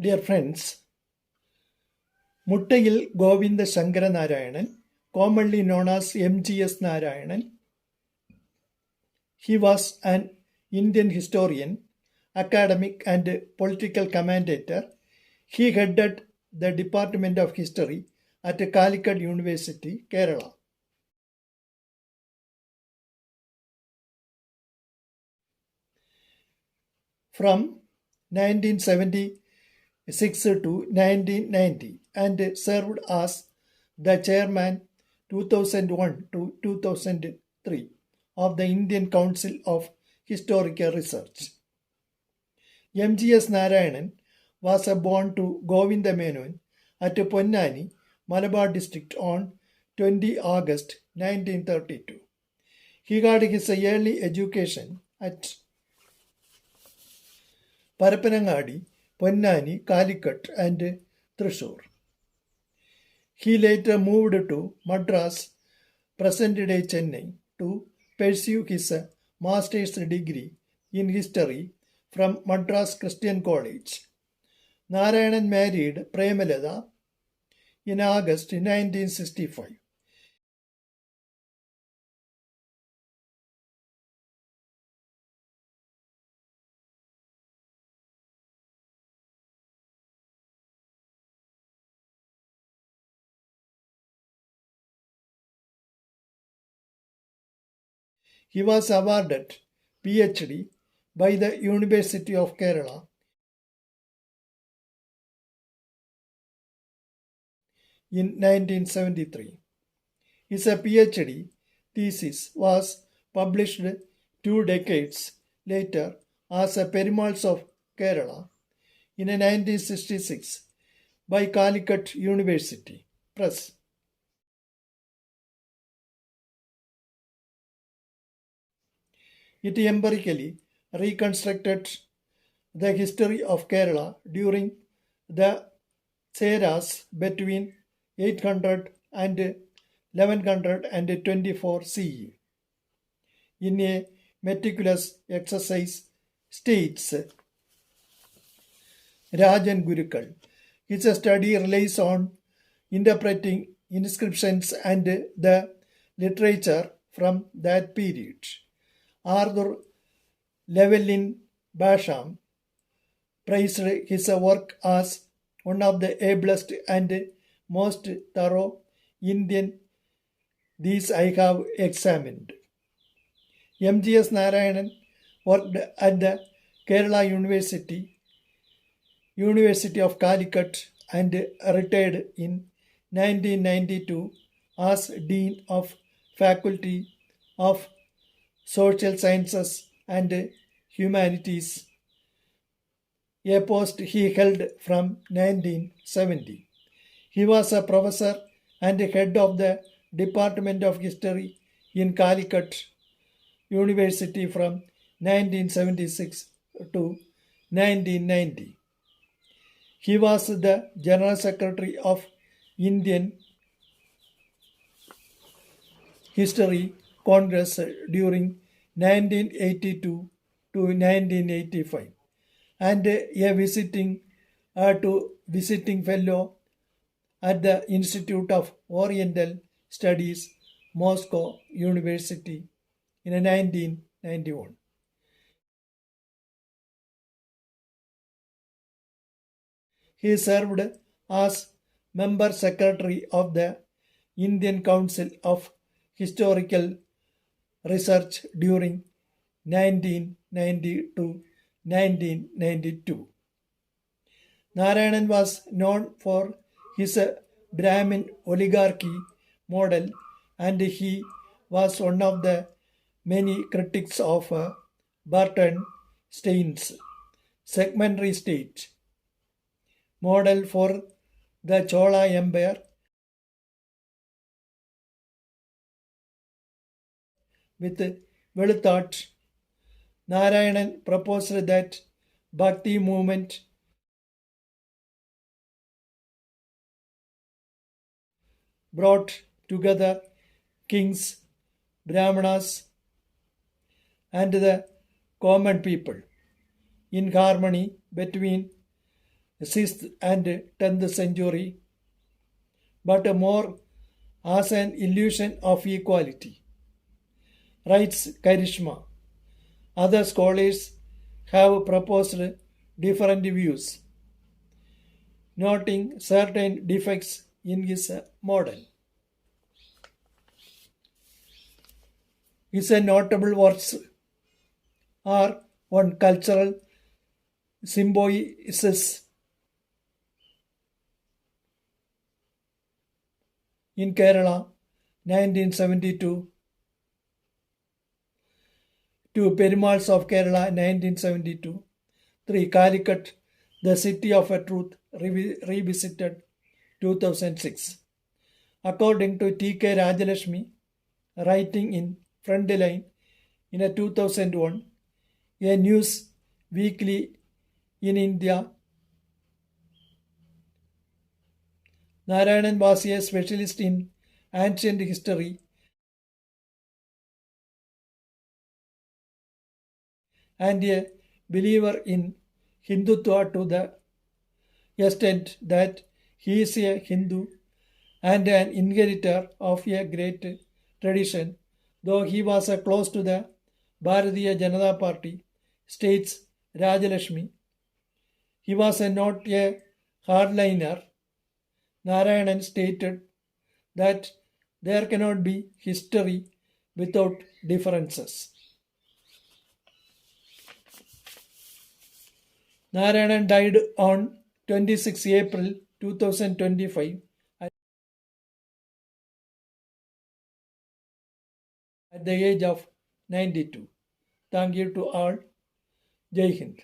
Dear friends, Muttayil Govinda Shankara Narayanan, commonly known as M.G.S. Narayanan, he was an Indian historian, academic and political commentator. He headed the Department of History at Calicut University, Kerala. From 1976 to 1990 and served as the chairman 2001 to 2003 of the Indian Council of Historical Research. M.G.S. Narayanan was born to Govinda Menon at Ponnani, Malabar district on 20 August 1932. He got his early education at Parapanangadi, Ponnani, Calicut and Thrissur. He later moved to Madras, present-day Chennai, to pursue his master's degree in history from Madras Christian College. Narayanan married Premalata in August 1965. He was awarded PhD by the University of Kerala in 1973. His PhD thesis was published 2 decades later as Perimals of Kerala in 1966 by Calicut University Press. It empirically reconstructed the history of Kerala during the Cheras between 800 and 1124 CE. In a meticulous exercise, states Rajan Gurukal, his study relies on interpreting inscriptions and the literature from that period. Arthur Llewellyn Basham praised his work as one of the ablest and most thorough Indian these I have examined. M.G.S. Narayanan worked at the Kerala University of Calicut and retired in 1992 as Dean of Faculty of Social Sciences and Humanities, a post he held from 1970. He was a professor and head of the Department of History in Calicut University from 1976 to 1990. He was the General Secretary of Indian History Congress during 1982 to 1985 and a visiting fellow at the Institute of Oriental Studies, Moscow University in 1991. He served as member secretary of the Indian Council of Historical Research during 1990 to 1992. Narayanan was known for his Brahmin oligarchy model and he was one of the many critics of Barton Stein's segmentary state model for the Chola Empire. With Veluthot, Narayanan proposed that Bhakti movement brought together kings, Brahmanas, and the common people in harmony between 6th and 10th century, but more as an illusion of equality, writes Karishma. Other scholars have proposed different views, noting certain defects in his model. His notable works are on cultural symbiosis in Kerala, 1972, to Perimals of Kerala, 1972, 3. Calicut, The City of a Truth, revisited, 2006. According to T.K. Rajalakshmi, writing in Frontline in a 2001, a news weekly in India, Narayanan was a specialist in ancient history and a believer in Hindutva to the extent that he is a Hindu and an inheritor of a great tradition, though he was close to the Bharatiya Janata Party, states Rajalakshmi. He was not a hardliner. Narayanan stated that there cannot be history without differences. Narayanan died on 26 April 2025 at the age of 92. Thank you to all. Jai Hind.